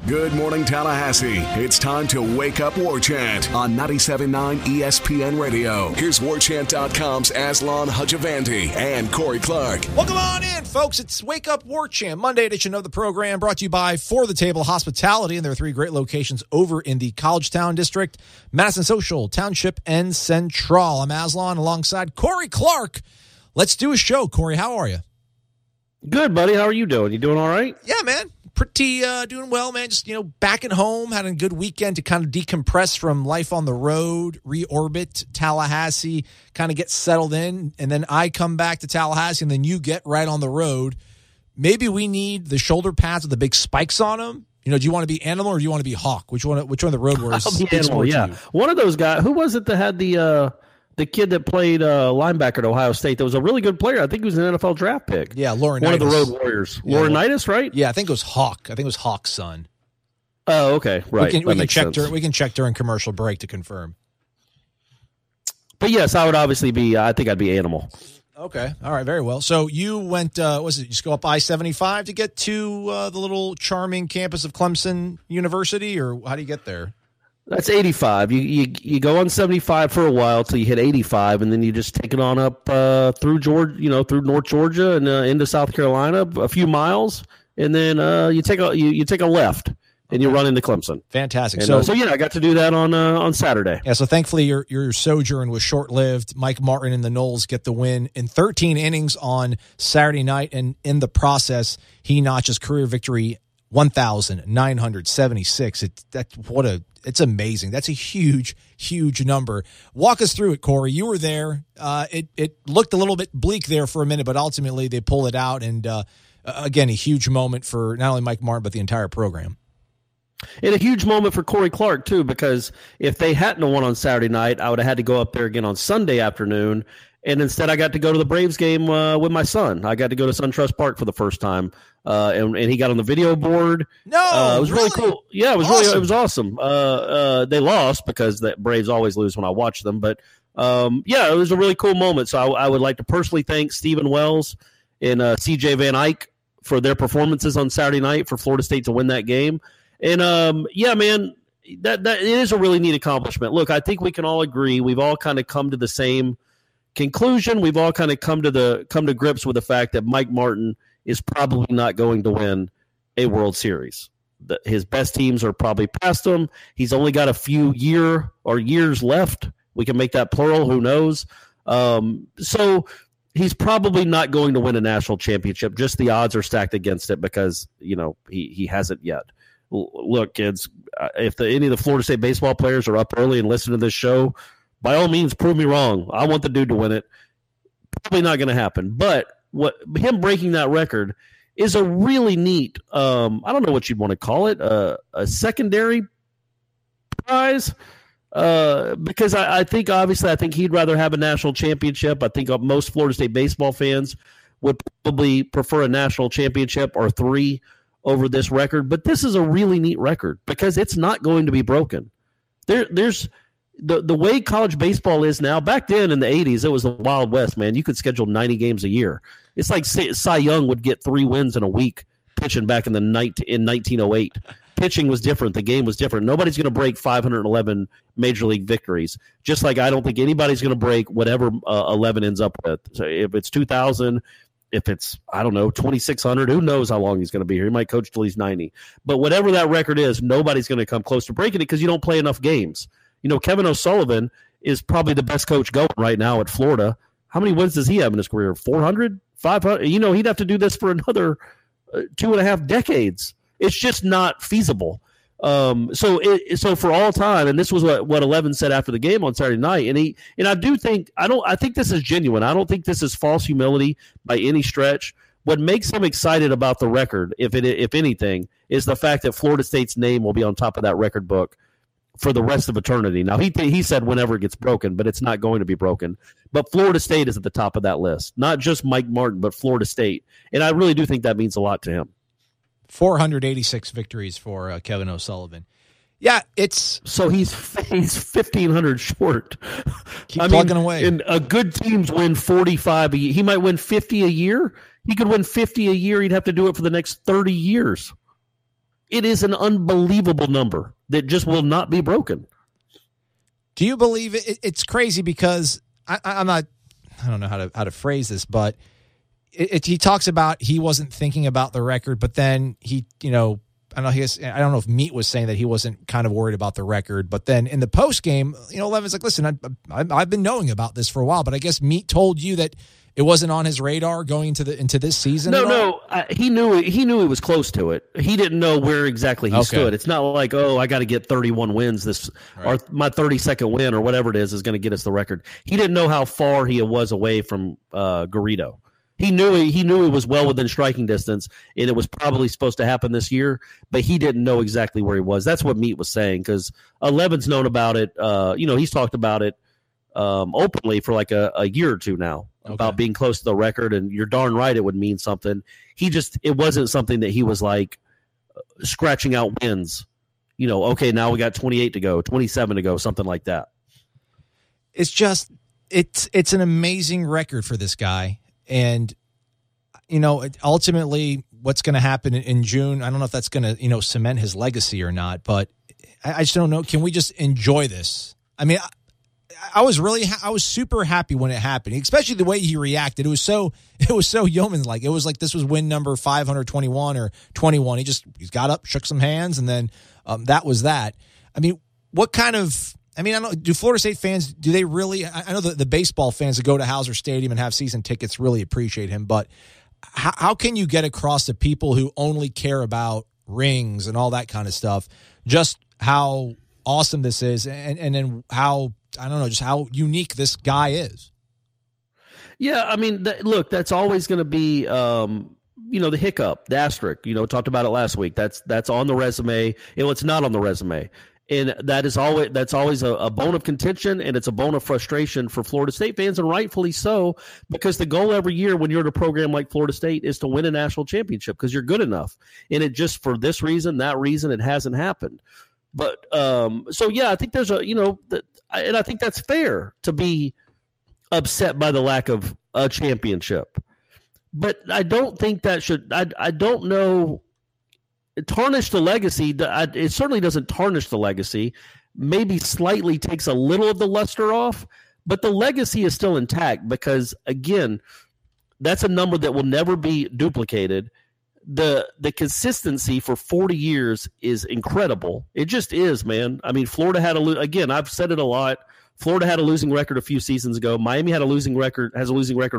Good morning, Tallahassee. It's time to wake up Warchant on 97.9 ESPN Radio. Here's Warchant.com's Aslan Hajavandi and Corey Clark. Welcome on in, folks. It's Wake Up Warchant, Monday edition of the program, brought to you by For the Table Hospitality, and there are 3 great locations over in the Collegetown District, Madison Social, Township, and Central. I'm Aslan alongside Corey Clark. Let's do a show. Corey, how are you? Good, buddy. How are you doing? You doing all right? Yeah, man. Pretty doing well, man. Just, back at home, had a good weekend to kind of decompress from life on the road, reorbit Tallahassee, kind of get settled in. And then I come back to Tallahassee, and then you get right on the road. Maybe we need the shoulder pads with the big spikes on them. Do you want to be Animal or do you want to be Hawk? Which one of the Road Warriors? I'll be Animal, yeah. One of those guys. Who was it that had the kid that played linebacker at Ohio State that was a really good player? I think he was an NFL draft pick. Yeah, Laurinaitis. One of the Road Warriors. Yeah, Laurinaitis, right? Yeah, I think it was Hawk. I think it was Hawk's son. Oh, okay. Right. We can check during commercial break to confirm. But yes, I would obviously be, I think I'd be Animal. Okay. All right. Very well. So you went, you just go up I-75 to get to the little charming campus of Clemson University, or how do you get there? That's 85. You go on 75 for a while till you hit 85, and then you just take it on up through Georgia, through North Georgia and into South Carolina, a few miles, and then you take a left and you run into Clemson. Fantastic. And, so I got to do that on Saturday. Yeah. So thankfully your sojourn was short lived. Mike Martin and the Noles get the win in 13 innings on Saturday night, and in the process, he notches career victory 1,976. It's amazing. That's a huge, huge number. Walk us through it, Corey. You were there. It looked a little bit bleak there for a minute, but ultimately they pull it out. And again, a huge moment for not only Mike Martin, but the entire program. And a huge moment for Corey Clark, too, because if they hadn't won on Saturday night, I would have had to go up there again on Sunday afternoon. And instead, I got to go to the Braves game with my son. I got to go to SunTrust Park for the first time, and he got on the video board. No, it was really cool. Yeah, it was awesome. It was awesome. They lost because the Braves always lose when I watch them, but it was a really cool moment. So I would like to personally thank Stephen Wells and C.J. Van Eyck for their performances on Saturday night for Florida State to win that game. And man, that it is a really neat accomplishment. Look, I think we can all agree. We've all kind of come to the same conclusion. We've all kind of come to grips with the fact that Mike Martin is probably not going to win a World Series. His best teams are probably past him. He's only got a few years left. We can make that plural. Who knows? So he's probably not going to win a national championship. Just the odds are stacked against it because he hasn't yet. Look, kids, if any of the Florida State baseball players are up early and listen to this show, by all means, prove me wrong. I want the dude to win it. Probably not going to happen. But him breaking that record is a really neat, I don't know what you'd want to call it, a secondary prize. Because I think he'd rather have a national championship. I think most Florida State baseball fans would probably prefer a national championship or 3 over this record. But this is a really neat record because it's not going to be broken. There's the way college baseball is now. Back then in the 80s, it was the Wild West, man. You could schedule 90 games a year. It's like Cy Young would get 3 wins in a week pitching back in 1908. Pitching was different. The game was different. Nobody's going to break 511 major league victories, just like I don't think anybody's going to break whatever 11 ends up with. So if it's 2,000, if it's, 2,600, who knows how long he's going to be here. He might coach till he's 90. But whatever that record is, nobody's going to come close to breaking it because you don't play enough games. Kevin O'Sullivan is probably the best coach going right now at Florida. How many wins does he have in his career? 400? 500? He'd have to do this for another 2.5 decades. It's just not feasible. So for all time, and this was what 11 said after the game on Saturday night, and I think this is genuine. I don't think this is false humility by any stretch. What makes him excited about the record, if anything, is the fact that Florida State's name will be on top of that record book for the rest of eternity. Now, he said whenever it gets broken, but it's not going to be broken. But Florida State is at the top of that list. Not just Mike Martin, but Florida State. And I really do think that means a lot to him. 486 victories for Kevin O'Sullivan. Yeah, it's... So he's 1,500 short. Keep plugging away. And good teams win 45 a year. He might win 50 a year. He could win 50 a year. He'd have to do it for the next 30 years. It is an unbelievable number that just will not be broken. Do you believe it? It's crazy because I don't know how to phrase this, but he talks about he wasn't thinking about the record, but then I don't know if Meat was saying that he wasn't kind of worried about the record, but then in the post game, Levin's like, listen, I've been knowing about this for a while, but I guess Meat told you that it wasn't on his radar going into this season. No, he knew it was close to it. He didn't know where exactly he stood. It's not like, I got to get 31 wins or my 32nd win or whatever it is going to get us the record. He didn't know how far he was away from Garrido. He knew it was well within striking distance, and it was probably supposed to happen this year, but he didn't know exactly where he was. That's what Meat was saying, because Levin's known about it. He's talked about it openly for like a year or two now, about being close to the record, and you're darn right it would mean something. It wasn't something that he was like scratching out wins. Okay, now we got 28 to go, 27 to go, something like that. It's just it's an amazing record for this guy. And, ultimately what's going to happen in June, I don't know if that's going to, cement his legacy or not, but I just don't know. Can we just enjoy this? I mean, I was super happy when it happened, especially the way he reacted. It was so yeoman-like. It was like this was win number 521 or 21. He got up, shook some hands, and then that was that. I mean, I don't know, do Florida State fans, do they really, I know that the baseball fans that go to Hauser Stadium and have season tickets really appreciate him, but how can you get across to people who only care about rings and all that kind of stuff, just how awesome this is and then how, I don't know, just how unique this guy is? Yeah, I mean, look, that's always going to be, the hiccup, the asterisk, talked about it last week. That's on the resume. It's not on the resume. And that's always a bone of contention, and it's a bone of frustration for Florida State fans, and rightfully so, because the goal every year when you're at a program like Florida State is to win a national championship because you're good enough. And it just, for this reason, that reason, it hasn't happened. But I think there's and I think that's fair to be upset by the lack of a championship. But I don't think that should. I don't know. Tarnish the legacy. It certainly doesn't tarnish the legacy. Maybe slightly takes a little of the luster off, but the legacy is still intact because, again, that's a number that will never be duplicated. The consistency for 40 years is incredible. It just is, man. I mean, Florida had again, I've said it a lot. Florida had a losing record a few seasons ago. Miami has a losing record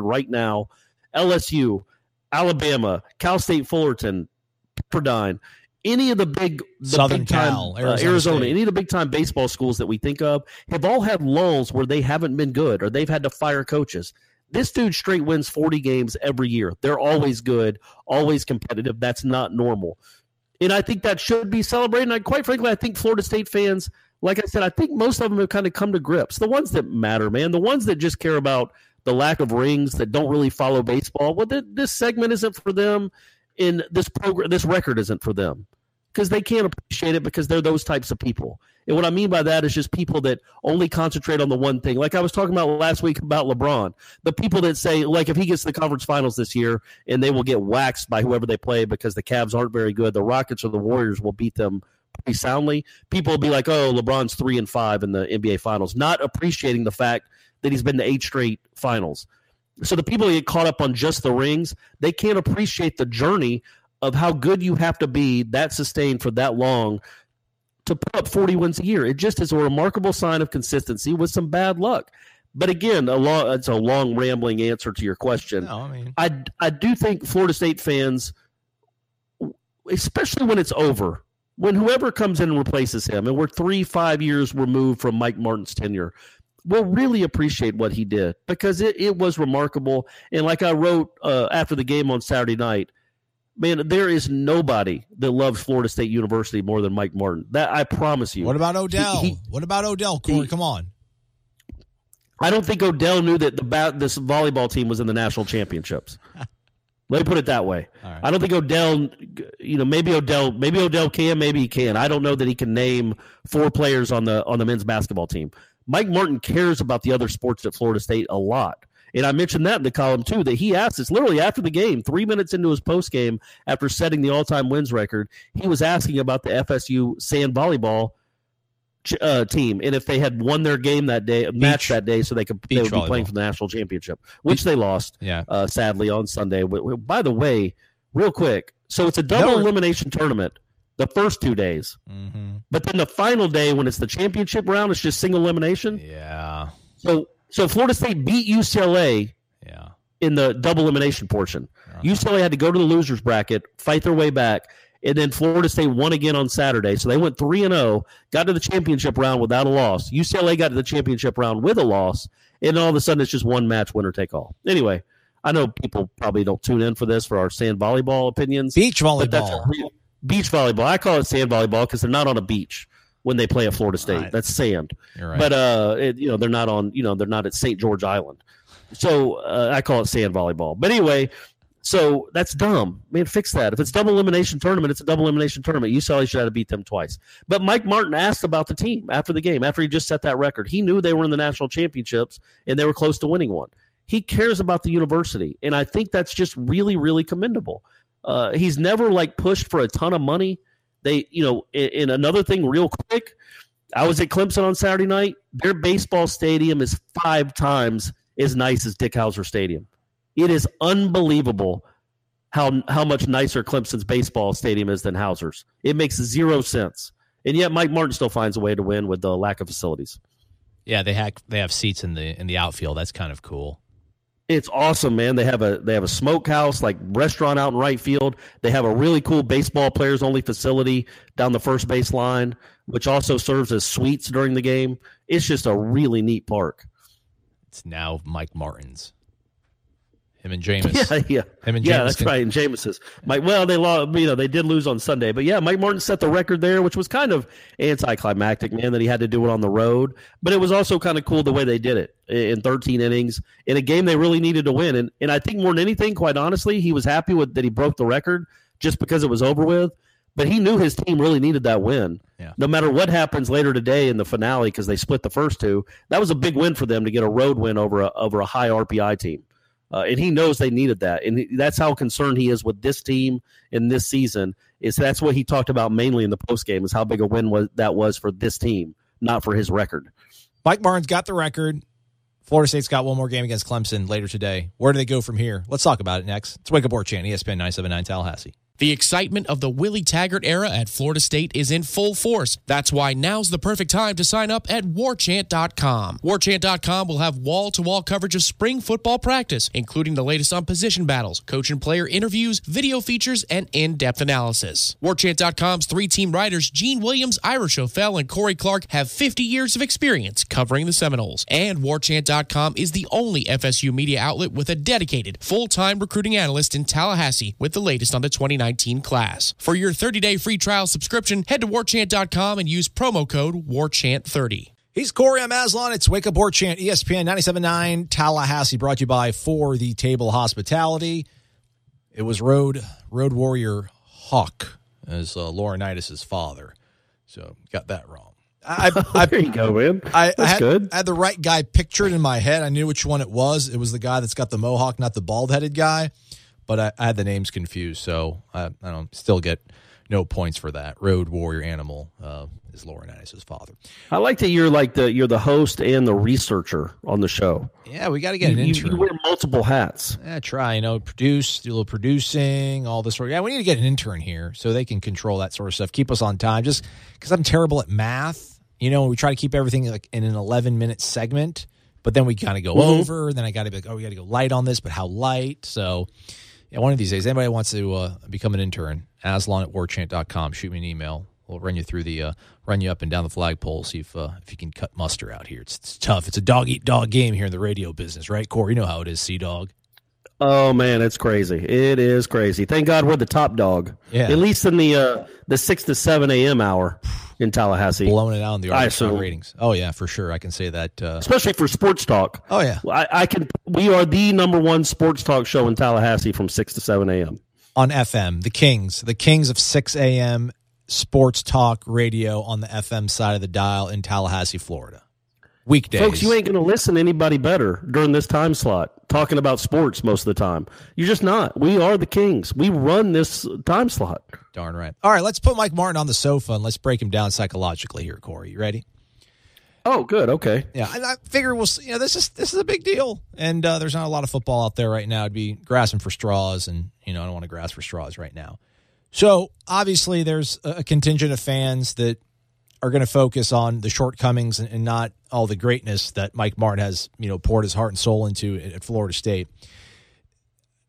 right now. LSU, Alabama, Cal State Fullerton, Pepperdine, any of the Southern big time, Cal, Arizona, any of the big time baseball schools that we think of have all had lulls where they haven't been good or they've had to fire coaches. This dude straight wins 40 games every year. They're always good, always competitive. That's not normal. And I think that should be celebrated. And quite frankly, I think Florida State fans, like I said, I think most of them have kind of come to grips. The ones that matter, man, the ones that just care about the lack of rings, that don't really follow baseball, well, this segment isn't for them. In this program, this record isn't for them because they can't appreciate it because they're those types of people. And what I mean by that is just people that only concentrate on the one thing. Like I was talking about last week about LeBron, the people that say, like, if he gets to the conference finals this year and they will get waxed by whoever they play because the Cavs aren't very good, the Rockets or the Warriors will beat them pretty soundly. People will be like, oh, LeBron's 3-5 in the NBA finals, not appreciating the fact that he's been to 8 straight finals. So the people that get caught up on just the rings, they can't appreciate the journey of how good you have to be that sustained for that long to put up 40 wins a year. It just is a remarkable sign of consistency with some bad luck. But again, it's a long, rambling answer to your question. No, I do think Florida State fans, especially when it's over, when whoever comes in and replaces him, and we're 3-5 years removed from Mike Martin's tenure, will really appreciate what he did because it was remarkable. And like I wrote after the game on Saturday night, man, there is nobody that loves Florida State University more than Mike Martin. That I promise you. What about Odell? What about Odell, Corey? Come on. I don't think Odell knew that this volleyball team was in the national championships. Let me put it that way. Right. I don't think Odell, maybe Odell can, maybe he can. I don't know that he can name 4 players on the men's basketball team. Mike Martin cares about the other sports at Florida State a lot. And I mentioned that in the column, too, that he asked us literally after the game, 3 minutes into his post game, after setting the all-time wins record, he was asking about the FSU sand volleyball team and if they had won their game that day, match that day, so they would be playing for the national championship, which they lost, sadly, on Sunday. By the way, real quick, so it's a double elimination tournament the first 2 days, but then the final day when it's the championship round, it's just single elimination. Yeah. So Florida State beat UCLA in the double elimination portion. UCLA had to go to the losers bracket, fight their way back, and then Florida State won again on Saturday. So they went 3-0, got to the championship round without a loss. UCLA got to the championship round with a loss, and all of a sudden it's just one match, winner take all. Anyway, I know people probably don't tune in for this for our sand volleyball opinions. Beach volleyball. Beach volleyball. I call it sand volleyball because they're not on a beach when they play at Florida State. Right. That's sand. You're right. But they're not on. They're not at St. George Island. So I call it sand volleyball. But anyway, so that's dumb. Man, fix that. If it's double elimination tournament, it's a double elimination tournament. UCLA should have to beat them twice. But Mike Martin asked about the team after the game, after he just set that record. He knew they were in the national championships and they were close to winning one. He cares about the university, and I think that's just really, really commendable. He's never pushed for a ton of money. And another thing real quick, I was at Clemson on Saturday night. Their baseball stadium is 5 times as nice as Dick Howser Stadium. It is unbelievable how much nicer Clemson's baseball stadium is than Hauser's. It makes 0 sense. And yet Mike Martin still finds a way to win with the lack of facilities. Yeah, they have seats in the outfield. That's kind of cool. It's awesome, man. They have a smokehouse, restaurant out in right field. They have a really cool baseball players only facility down the first base line, which also serves as suites during the game. It's just a really neat park. It's now Mike Martin's. Him and Jameis. Yeah. Him and Jameis. Yeah, that's right. And Jameis's. They lost. They did lose on Sunday, but yeah, Mike Martin set the record there, which was kind of anticlimactic, man, that he had to do it on the road. But it was also kind of cool the way they did it in 13 innings in a game they really needed to win. And I think more than anything, quite honestly, he was happy with that he broke the record just because it was over with. But he knew his team really needed that win. Yeah. No matter what happens later today in the finale, because they split the first two, that was a big win for them to get a road win over a high RPI team. And he knows they needed that. And that's how concerned he is with this team in this season. That's what he talked about mainly in the postgame, is how big a win that was for this team, not for his record. Mike Martin's got the record. Florida State's got one more game against Clemson later today. Where do they go from here? Let's talk about it next. It's Wake Up Warchant, ESPN 979 Tallahassee. The excitement of the Willie Taggart era at Florida State is in full force. That's why now's the perfect time to sign up at Warchant.com. Warchant.com will have wall-to-wall coverage of spring football practice, including the latest on position battles, coach and player interviews, video features, and in-depth analysis. Warchant.com's 3-team writers Gene Williams, Irish O'Fell, and Corey Clark have 50 years of experience covering the Seminoles. And Warchant.com is the only FSU media outlet with a dedicated, full-time recruiting analyst in Tallahassee with the latest on the 2019 class. For your 30-day free trial subscription, head to Warchant.com and use promo code WARCHANT30. He's Corey. I'm Aslan. It's Wake Up Warchant, ESPN 97.9 Tallahassee, brought to you by For the Table Hospitality. It was Road Warrior Hawk as Laurinaitis' father. So got that wrong. There you go, man. That's good. I had the right guy pictured in my head. I knew which one it was. It was the guy that's got the mohawk, not the bald-headed guy. But I had the names confused, so I don't still get no points for that. Road Warrior Animal is Laurinaitis' father. I like that you're you're the host and the researcher on the show. Yeah, we got to get an intern. You wear multiple hats. Yeah, try, produce, do a little producing, all this sort of. Yeah, we need to get an intern here so they can control that sort of stuff, keep us on time. Just because I'm terrible at math, we try to keep everything in an 11-minute segment, but then we kind of go over. And then I got to be we got to go light on this, but how light? So. Yeah, one of these days, anybody wants to become an intern, aslan@warchant.com. Shoot me an email. We'll run you through run you up and down the flagpole, see if you can cut muster out here. It's tough. It's a dog-eat-dog game here in the radio business, right, Corey? You know how it is, Sea-Dog. Oh, man, it's crazy. It is crazy. Thank God we're the top dog. Yeah. At least in the 6 to 7 a.m. hour in Tallahassee. Blowing it out in the RSL ratings. Oh, yeah, for sure. I can say that. Especially for sports talk. Oh, yeah. We are the number one sports talk show in Tallahassee from 6 to 7 a.m. On FM, the Kings of 6 a.m. sports talk radio on the FM side of the dial in Tallahassee, Florida. weekdays. Folks, you ain't going to listen to anybody better during this time slot talking about sports most of the time. You're just not. We are the kings. We run this time slot. Darn right. All right, let's put Mike Martin on the sofa and let's break him down psychologically here, Corey. You ready? Oh, good. Okay. Yeah, I figure this is a big deal, and there's not a lot of football out there right now. I'd be grasping for straws, and I don't want to grasp for straws right now. So obviously, there's a contingent of fans that are going to focus on the shortcomings and not all the greatness that Mike Martin has, poured his heart and soul into at Florida State.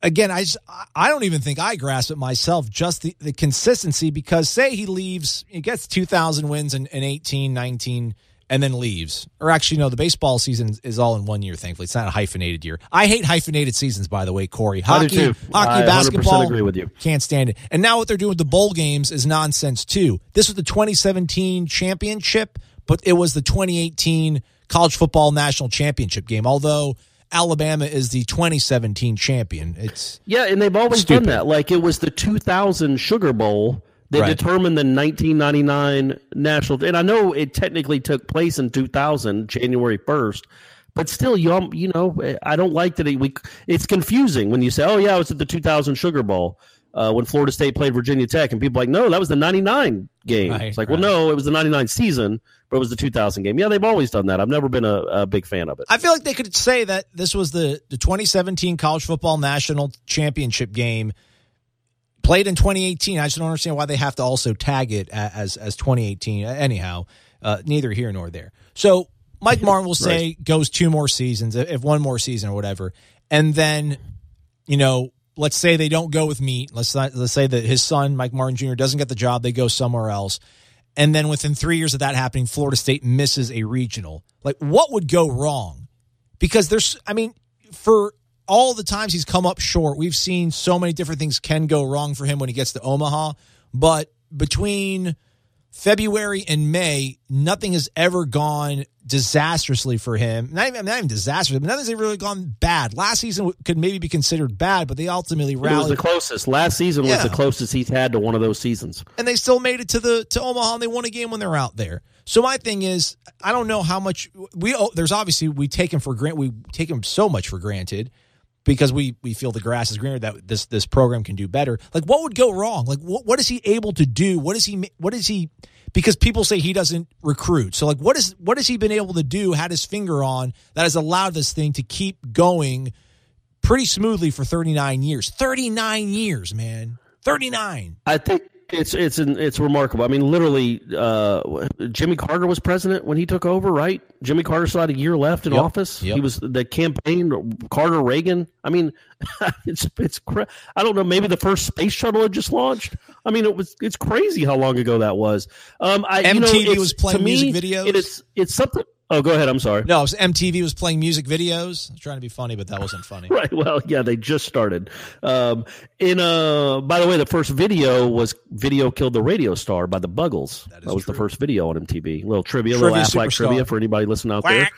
Again, I don't even think I grasp it myself, just the consistency, because say he leaves, he gets 2,000 wins in 18, 19, and then leaves. Or actually, no, the baseball season is all in 1 year, thankfully. It's not a hyphenated year. I hate hyphenated seasons, by the way, Corey. I do too. I basketball, 100% agree with you. Can't stand it. And now what they're doing with the bowl games is nonsense, too. This was the 2017 championship, but it was the 2018 college football national championship game, although Alabama is the 2017 champion. And they've always done that. Like, it was the 2000 Sugar Bowl that determined the 1999 national. And I know it technically took place in 2000, January 1st, but still, I don't like that. It's confusing when you say, oh, yeah, I was at the 2000 Sugar Bowl when Florida State played Virginia Tech. And people are like, no, that was the 99 game. It's like, well, no, it was the 99 season, but it was the 2000 game. Yeah, they've always done that. I've never been a big fan of it. I feel like they could say that this was the 2017 college football national championship game played in 2018. I just don't understand why they have to also tag it as 2018. Anyhow, neither here nor there. So Mike Martin will say goes 2 more seasons, if 1 more season or whatever. And then, let's say they don't go with meat. Let's say that his son, Mike Martin Jr., doesn't get the job. They go somewhere else. And then within 3 years of that happening, Florida State misses a regional. Like, what would go wrong? Because for all the times he's come up short, we've seen so many different things can go wrong for him when he gets to Omaha. But between February and May, nothing has ever gone disastrously for him. Not even disastrously, but nothing's ever really gone bad. Last season could maybe be considered bad, but they ultimately rallied. It was the closest. Last season was the closest he's had to one of those seasons. And they still made it to Omaha, and they won a game when they're out there. So my thing is, I don't know how much there's obviously we take him so much for granted, because we feel the grass is greener, that this program can do better. Like, what would go wrong? Like, what is he able to do? What is he? Because people say he doesn't recruit. So, like, what has he been able to do, had his finger on, that has allowed this thing to keep going pretty smoothly for 39 years? 39 years, man. 39. I think it's remarkable. I mean, literally, Jimmy Carter was president when he took over, right? Jimmy Carter still had a year left in office. Yep. He was the campaign, Carter Reagan. I mean, I don't know. Maybe the first space shuttle had just launched. I mean, it's crazy how long ago that was. MTV was playing music videos. It's something. Oh, go ahead. I'm sorry. No, MTV was playing music videos. I was trying to be funny, but that wasn't funny. Right. Well, yeah, they just started. By the way, the first video was "Video Killed the Radio Star" by the Buggles. That was true. The first video on MTV. A little trivia, little Aflac trivia for anybody listening out there.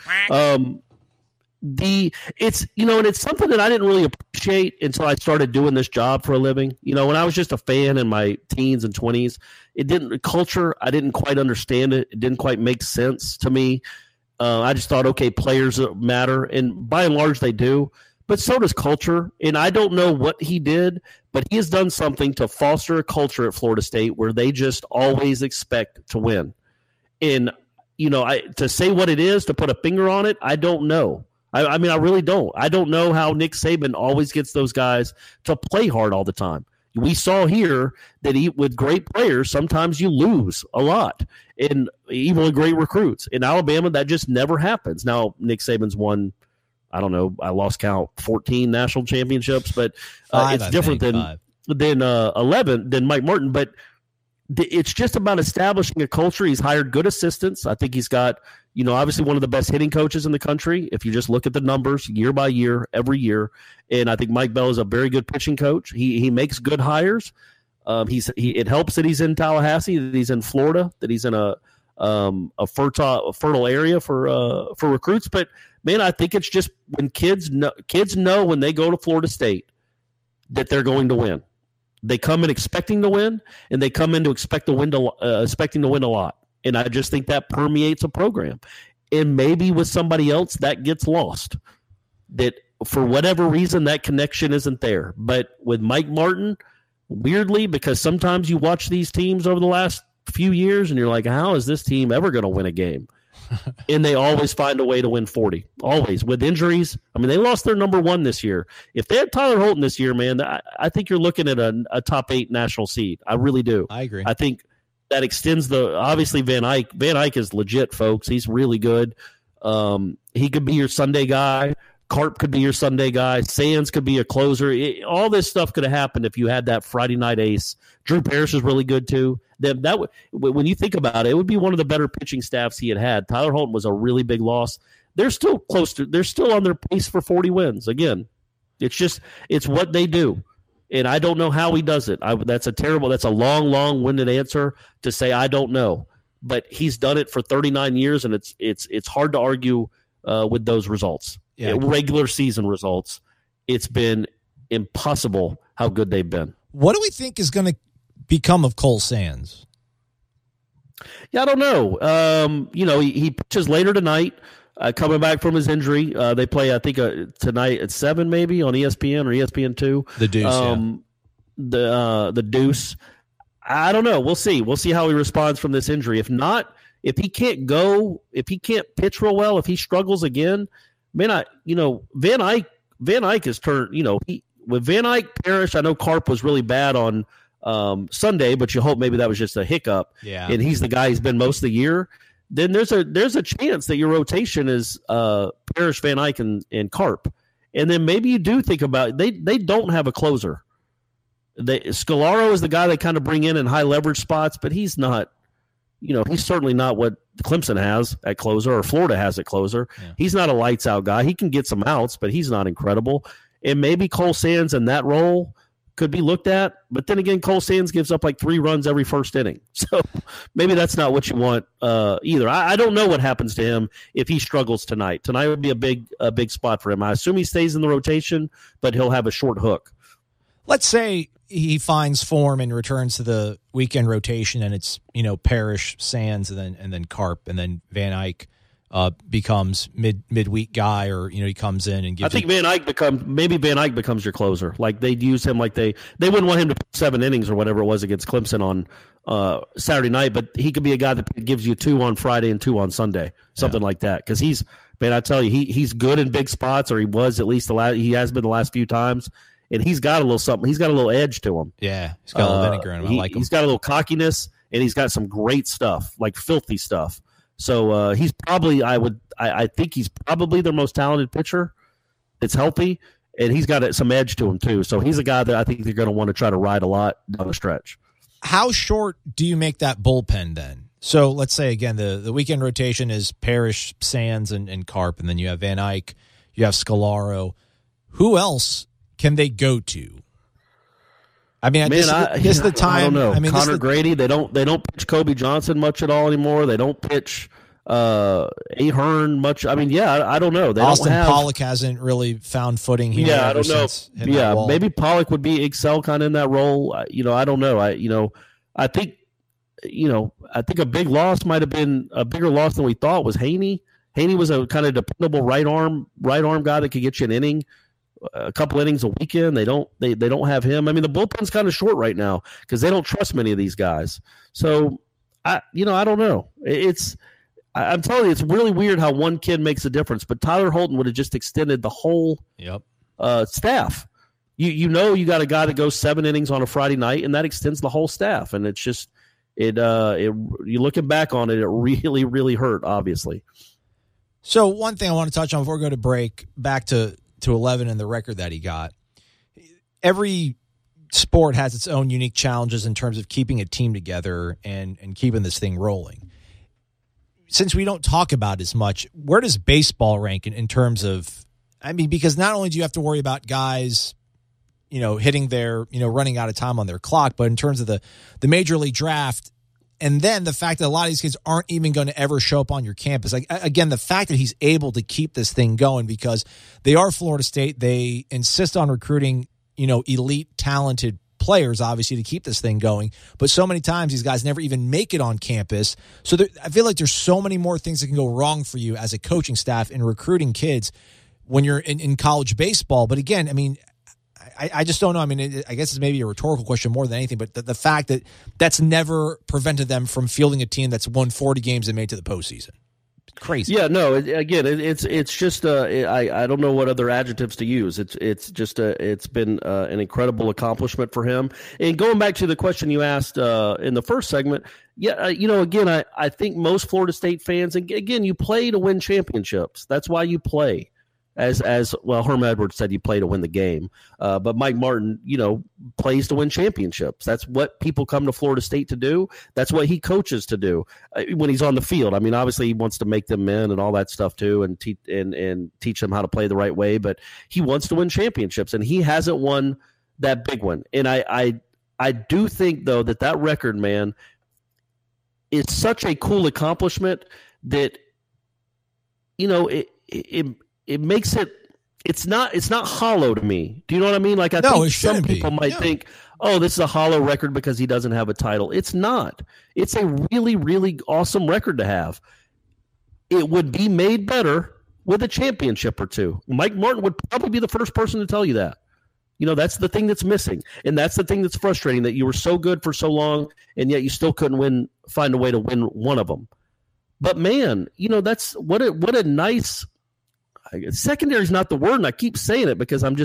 It's something that I didn't really appreciate until I started doing this job for a living. When I was just a fan in my teens and 20s, I didn't quite understand it. It didn't quite make sense to me. I just thought, okay, players matter, and by and large they do, but so does culture. And I don't know what he did, but he has done something to foster a culture at Florida State where they just always expect to win. And, to say what it is, to put a finger on it, I don't know. I mean, I really don't. I don't know how Nick Saban always gets those guys to play hard all the time. We saw here that with great players, sometimes you lose a lot, and even with great recruits. In Alabama, that just never happens. Now, Nick Saban's won, I don't know, I lost count, 14 national championships, but it's different than 11 than Mike Martin. But it's just about establishing a culture. He's hired good assistants. I think he's got, obviously one of the best hitting coaches in the country. If you just look at the numbers year by year, every year. And I think Mike Bell is a very good pitching coach. He makes good hires. It helps that he's in Tallahassee, that he's in Florida, that he's in a fertile area for recruits. But man, I think it's just when kids know when they go to Florida State that they're going to win. They come in expecting to win, and they come in to expecting to win a lot. And I just think that permeates a program. And maybe with somebody else that gets lost. That for whatever reason, that connection isn't there. But with Mike Martin, weirdly, because sometimes you watch these teams over the last few years and you're like, how is this team ever going to win a game? And they always find a way to win 40. Always. With injuries. I mean, they lost their number one this year. If they had Tyler Holton this year, man, I think you're looking at a top 8 national seed. I really do. I agree. I think that extends obviously Van Eyck. Van Eyck is legit, folks. He's really good. He could be your Sunday guy. Carp could be your Sunday guy. Sands could be a closer. All this stuff could have happened if you had that Friday night ace. Drew Parrish is really good too. When you think about it, it would be one of the better pitching staffs he had. Tyler Holton was a really big loss. They're still they're still on their pace for 40 wins. Again, it's what they do. And I don't know how he does it. That's a long-winded answer to say I don't know. But he's done it for 39 years, and it's hard to argue with those results. Yeah. Regular season results. It's been impossible how good they've been. What do we think is going to become of Cole Sands? Yeah, I don't know. He pitches later tonight, coming back from his injury. They play, I think, tonight at 7 maybe on ESPN or ESPN2. The Deuce, The Deuce. I don't know. We'll see. We'll see how he responds from this injury. If not, if he can't pitch real well, if he struggles again, Van Eyck has turned, with Van Eyck, Parrish, I know Carp was really bad on Sunday, but you hope maybe that was just a hiccup. Yeah. And he's the guy he's been most of the year. Then there's a chance that your rotation is Parrish, Van Eyck, and Carp. And then maybe you do think about they don't have a closer. Scalaro is the guy they kind of bring in high leverage spots, but he's not, he's certainly not what Clemson has at closer or Florida has at closer. Yeah. He's not a lights out guy. He can get some outs, but he's not incredible. And maybe Cole Sands in that role could be looked at. But then again, Cole Sands gives up like 3 runs every first inning. So maybe that's not what you want either. I don't know what happens to him if he struggles tonight. Tonight would be a big spot for him. I assume he stays in the rotation, but he'll have a short hook. Let's say he finds form and returns to the weekend rotation, and it's Parrish, Sands, and then Carp, and then Van Eyck becomes midweek guy, or he comes in and gives. I think Van Eyck becomes your closer. Like they'd use him like they wouldn't want him to pitch 7 innings or whatever it was against Clemson on Saturday night, but he could be a guy that gives you 2 on Friday and 2 on Sunday, something like that. Because I tell you, he's good in big spots, or he was at least he has been the last few times. And he's got a little something. He's got a little edge to him. Yeah, he's got a little vinegar in him. I like him. He's got a little cockiness, and he's got some great stuff, like filthy stuff. So he's probably, I think he's probably their most talented pitcher. It's healthy, and he's got some edge to him too. So he's a guy that I think they're going to want to try to ride a lot down the stretch. How short do you make that bullpen then? So let's say again the weekend rotation is Parrish, Sands, and Carp, and then you have Van Eyck, you have Scalaro. Who else can they go to? I mean, this is the time. I don't know. I mean, Connor Grady. They don't pitch Kobe Johnson much at all anymore. They don't pitch Ahern much. I mean, I don't know. Austin Pollock hasn't really found footing here. Yeah, I don't know. Yeah, maybe Pollock would be excel kind of in that role. I don't know. I think a big loss might have been a bigger loss than we thought was Haney. Haney was a kind of dependable right arm guy that could get you an inning. A couple innings a weekend. They don't have him. I mean, the bullpen's kind of short right now because they don't trust many of these guys. So I don't know. I'm telling you, it's really weird how one kid makes a difference. But Tyler Holton would have just extended the whole staff. You got a guy that goes 7 innings on a Friday night, and that extends the whole staff. And it's just you looking back on it, it really, really hurt. Obviously. So one thing I want to touch on before we go to break, back to 11 and the record that he got. Every sport has its own unique challenges in terms of keeping a team together and keeping this thing rolling. Since we don't talk about it as much, where does baseball rank in terms of, because not only do you have to worry about guys, hitting their, running out of time on their clock, but in terms of the major league draft, and then the fact that a lot of these kids aren't even going to ever show up on your campus. Like, again, the fact that he's able to keep this thing going because they are Florida State. They insist on recruiting, elite, talented players, obviously, to keep this thing going. But so many times these guys never even make it on campus. So I feel like there's so many more things that can go wrong for you as a coaching staff in recruiting kids when you're in college baseball. But again, I mean, I just don't know. I mean, I guess it's maybe a rhetorical question more than anything, but the fact that that's never prevented them from fielding a team that's won 40 games and made to the postseason. Crazy. Yeah, no. It's just I don't know what other adjectives to use. It's been an incredible accomplishment for him. And going back to the question you asked in the first segment, again, I think most Florida State fans, and again, you play to win championships. That's why you play. As well, Herm Edwards said, you play to win the game. But Mike Martin, plays to win championships. That's what people come to Florida State to do. That's what he coaches to do when he's on the field. I mean, obviously he wants to make them men and all that stuff too, and teach them how to play the right way. But he wants to win championships, and he hasn't won that big one. And I do think though that record, man, is such a cool accomplishment that it makes it's not hollow to me. Do you know what I mean? Like I think some people might think, oh, this is a hollow record because he doesn't have a title. It's not. It's a really, really awesome record to have. It would be made better with a championship or two. Mike Martin would probably be the first person to tell you that. That's the thing that's missing. And that's the thing that's frustrating, that you were so good for so long and yet you still couldn't find a way to win one of them. But man, that's what a nice – secondary is not the word, and I keep saying it because I'm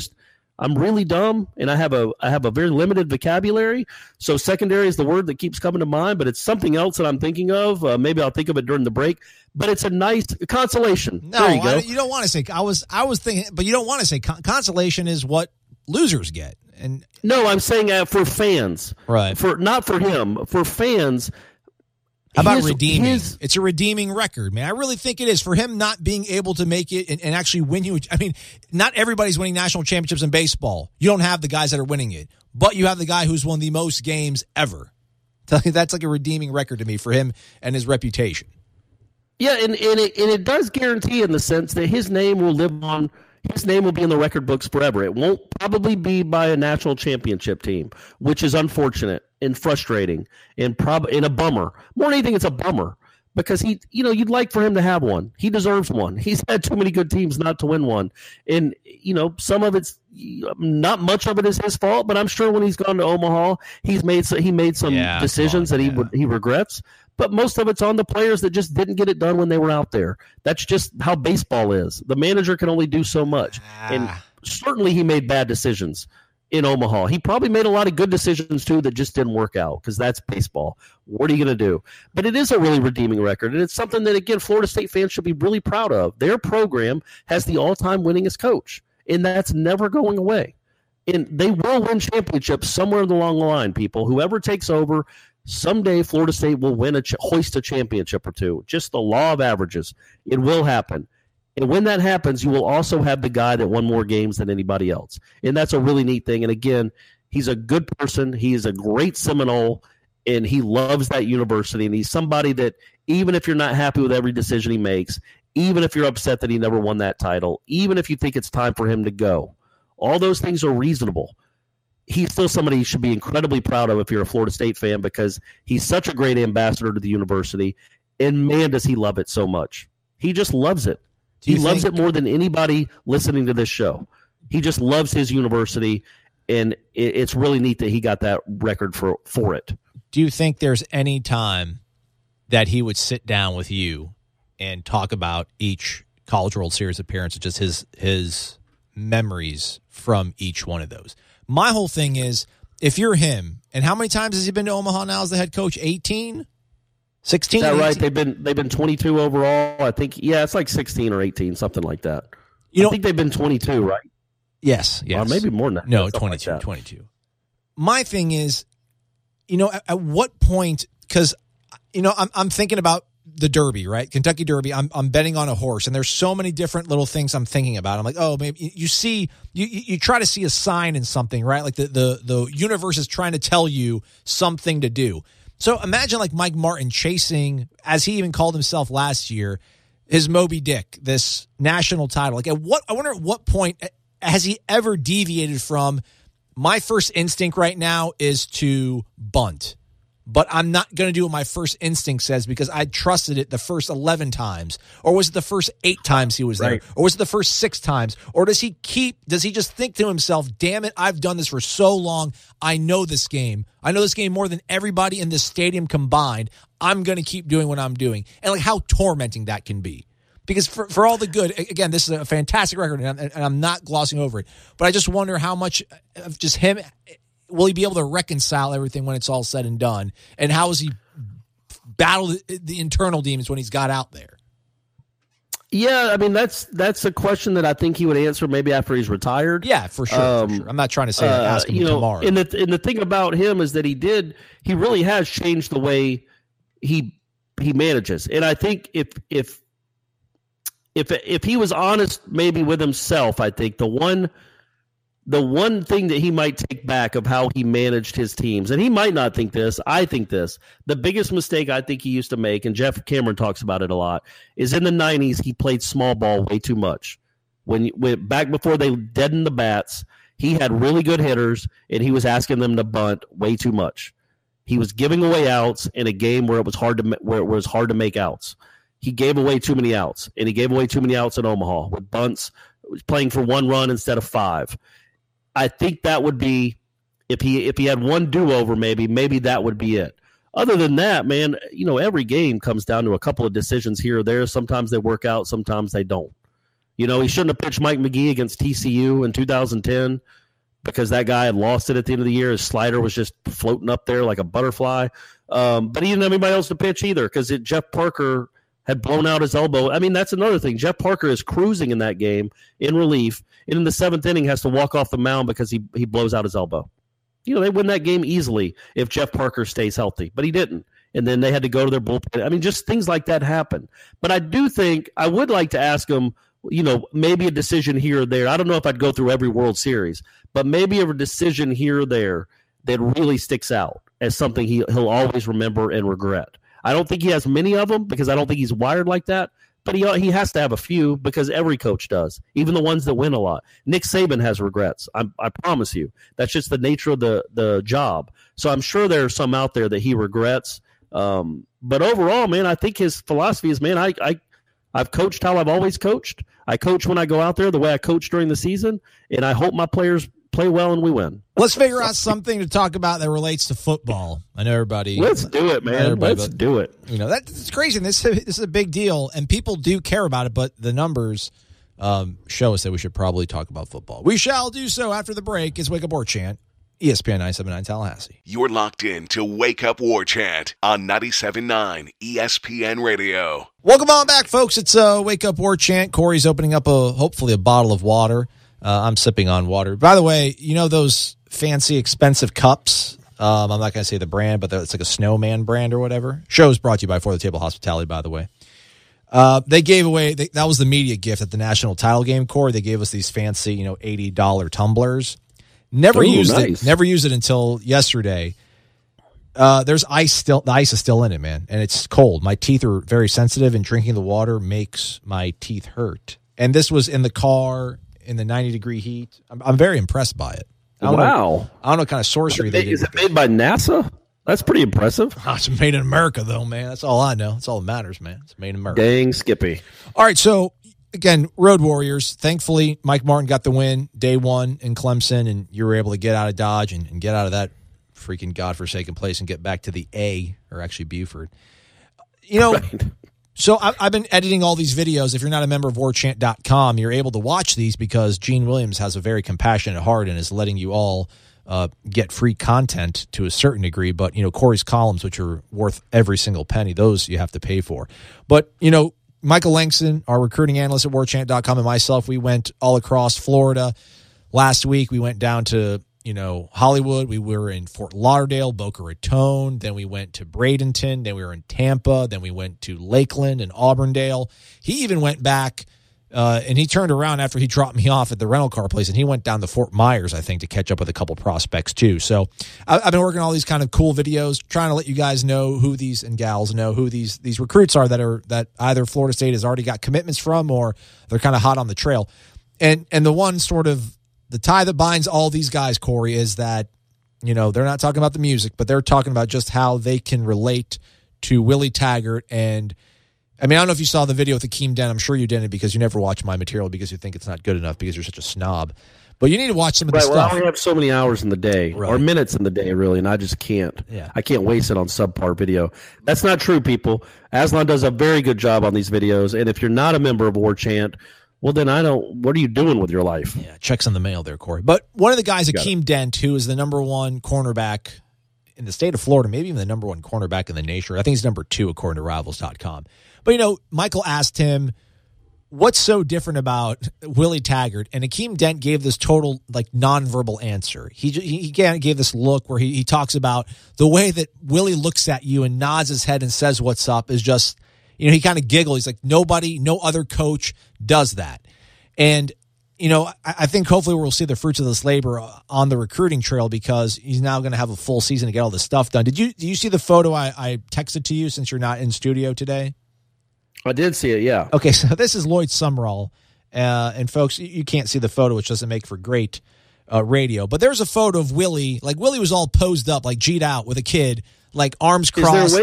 really dumb, and I have a very limited vocabulary. So secondary is the word that keeps coming to mind, but it's something else that I'm thinking of. Maybe I'll think of it during the break. But it's a nice consolation. No, there you go. You don't want to say. I was thinking, but you don't want to say consolation is what losers get. And no, I'm saying for fans, right? Not for him, for fans. How about redeeming? It's a redeeming record, man. I really think it is. For him not being able to make it and actually win you. I mean, not everybody's winning national championships in baseball. You don't have the guys that are winning it, but you have the guy who's won the most games ever. That's like a redeeming record to me for him and his reputation. Yeah, and it does guarantee in the sense that his name will live on. His name will be in the record books forever. It won't probably be by a national championship team, which is unfortunate and frustrating and a bummer. More than anything, it's a bummer because you'd like for him to have one. He deserves one. He's had too many good teams not to win one. And, some of it's not much of it is his fault, but I'm sure when he's gone to Omaha, he made some decisions that he regrets. But most of it's on the players that just didn't get it done when they were out there. That's just how baseball is. The manager can only do so much. And certainly he made bad decisions in Omaha. He probably made a lot of good decisions, too, that just didn't work out because that's baseball. What are you going to do? But it is a really redeeming record, and it's something that, again, Florida State fans should be really proud of. Their program has the all-time winningest coach, and that's never going away. And they will win championships somewhere along the line, people. Whoever takes over, someday Florida State will hoist a championship or two. Just the law of averages. It will happen. And when that happens, you will also have the guy that won more games than anybody else. And that's a really neat thing. And again, he's a good person. He is a great Seminole, and he loves that university. And he's somebody that even if you're not happy with every decision he makes, even if you're upset that he never won that title, even if you think it's time for him to go, all those things are reasonable. He's still somebody you should be incredibly proud of if you're a Florida State fan because he's such a great ambassador to the university, and man, does he love it so much. He just loves it. He loves it more than anybody listening to this show. He just loves his university, and it's really neat that he got that record for it. Do you think there's any time that he would sit down with you and talk about each College World Series appearance and just his memories from each one of those? My whole thing is, if you're him, and how many times has he been to Omaha now as the head coach? 18? 16? Is that 18? right? They've been 22 overall. I think, it's like 16 or 18, something like that. I think they've been 22, right? Yes. Or maybe more than that. No, 22. Like 22. My thing is, at what point, because, I'm thinking about the Derby, right? Kentucky Derby. I'm betting on a horse, and there's so many different little things I'm thinking about. I'm like, oh, maybe you try to see a sign in something, right? Like the universe is trying to tell you something to do. So imagine like Mike Martin chasing, as he even called himself last year, his Moby Dick, this national title. Like I wonder at what point has he ever deviated from my first instinct right now is to bunt. But I'm not going to do what my first instinct says because I trusted it the first 11 times. Or was it the first 8 times he was there? Or was it the first 6 times? Or does he just think to himself, damn it, I've done this for so long. I know this game. I know this game more than everybody in this stadium combined. I'm going to keep doing what I'm doing. And like how tormenting that can be. Because for all the good, again, this is a fantastic record, and I'm not glossing over it. But I just wonder how much of just him... Will he be able to reconcile everything when it's all said and done? And how has he battled the internal demons when he's got out there? Yeah, I mean, that's a question that I think he would answer maybe after he's retired. Yeah, for sure. I'm not trying to say ask him tomorrow. And the thing about him is that he really has changed the way he manages. And I think if he was honest maybe with himself, I think the one thing that he might take back of how he managed his teams, and he might not think this, I think this, the biggest mistake I think he used to make, and Jeff Cameron talks about it a lot, is in the 90s he played small ball way too much. When back before they deadened the bats, he had really good hitters, and he was asking them to bunt way too much. He was giving away outs in a game where it was hard to make outs. He gave away too many outs, and he gave away too many outs in Omaha with bunts, playing for 1 run instead of 5. I think that would be, if he had one do-over, maybe that would be it. Other than that, man, every game comes down to a couple of decisions here or there. Sometimes they work out, sometimes they don't. He shouldn't have pitched Mike McGee against TCU in 2010 because that guy had lost it at the end of the year. His slider was just floating up there like a butterfly. But he didn't have anybody else to pitch either because Jeff Parker had blown out his elbow. I mean, that's another thing. Jeff Parker is cruising in that game in relief, and in the 7th inning has to walk off the mound because he blows out his elbow. They win that game easily if Jeff Parker stays healthy, but he didn't. And then they had to go to their bullpen. I mean, just things like that happen. But I do think I would like to ask him, maybe a decision here or there. I don't know if I'd go through every World Series, but maybe a decision here or there that really sticks out as something he'll always remember and regret. I don't think he has many of them because I don't think he's wired like that, but he has to have a few because every coach does, even the ones that win a lot. Nick Saban has regrets. I promise you. That's just the nature of the job. So I'm sure there are some out there that he regrets. But overall, man, I think his philosophy is, man, I've coached how I've always coached. I coach when I go out there the way I coach during the season, and I hope my players play well and we win. Let's figure out something to talk about that relates to football. I know everybody. Let's do it, man. Let's do it. That's crazy. This is a big deal, and people do care about it, but the numbers show us that we should probably talk about football. We shall do so after the break. It's Wake Up Warchant, ESPN 97.9 Tallahassee. You're locked in to Wake Up Warchant on 97.9 ESPN Radio. Welcome on back, folks. It's Wake Up Warchant. Corey's opening up hopefully a bottle of water. I'm sipping on water. By the way, those fancy, expensive cups? I'm not going to say the brand, but it's like a Snowman brand or whatever. Show is brought to you by For the Table Hospitality, by the way. They gave away, that was the media gift at the national title game, Corey. They gave us these fancy, $80 tumblers. Never used it until yesterday. There's ice still. The ice is still in it, man, and it's cold. My teeth are very sensitive, and drinking the water makes my teeth hurt. And this was in the car in the 90-degree heat. I'm very impressed by it. I don't know what kind of sorcery they did. Is it made by NASA? That's pretty impressive. It's made in America, though, man. That's all I know. That's all that matters, man. It's made in America. Dang, Skippy. All right, so, again, Road Warriors. Thankfully, Mike Martin got the win day one in Clemson, and you were able to get out of Dodge and get out of that freaking godforsaken place and get back to the A, or actually Buford. Right. So I've been editing all these videos. If you're not a member of warchant.com, you're able to watch these because Gene Williams has a very compassionate heart and is letting you all get free content to a certain degree. But, Corey's columns, which are worth every single penny, those you have to pay for. But, Michael Langston, our recruiting analyst at warchant.com, and myself, we went all across Florida. Last week, we went down to, Hollywood. We were in Fort Lauderdale, Boca Raton. Then we went to Bradenton. Then we were in Tampa. Then we went to Lakeland and Auburndale. He even went back, and he turned around after he dropped me off at the rental car place, and he went down to Fort Myers, I think, to catch up with a couple prospects, too. So I've been working on all these kind of cool videos, trying to let you guys know who these, and gals know who these recruits are that either Florida State has already got commitments from or they're kind of hot on the trail. And the one sort of the tie that binds all these guys, Corey, is that, they're not talking about the music, but they're talking about just how they can relate to Willie Taggart. And I don't know if you saw the video with Akeem Dent. I'm sure you didn't, because you never watch my material because you think it's not good enough because you're such a snob. But you need to watch some of the stuff. Well, I only have so many hours in the day, or minutes in the day, really, and I just can't. Yeah. I can't waste it on subpar video. That's not true, people. Aslan does a very good job on these videos, and if you're not a member of Warchant, well, then what are you doing with your life? Yeah, checks in the mail there, Corey. But one of the guys, Akeem Dent, who is the number one cornerback in the state of Florida, maybe even the number one cornerback in the nation. I think he's number 2 according to Rivals.com. But, Michael asked him, what's so different about Willie Taggart? And Akeem Dent gave this total, nonverbal answer. He gave this look where he talks about the way that Willie looks at you and nods his head and says what's up is just, he kind of giggles. He's like, no other coach does that. And, I think hopefully we'll see the fruits of this labor on the recruiting trail, because he's now going to have a full season to get all this stuff done. Did you see the photo I texted to you since you're not in studio today? I did see it, yeah. Okay, so this is Lloyd Summerall. And folks, you can't see the photo, which doesn't make for great radio. But there's a photo of Willie. Willie was all posed up, G'd out with a kid, arms crossed.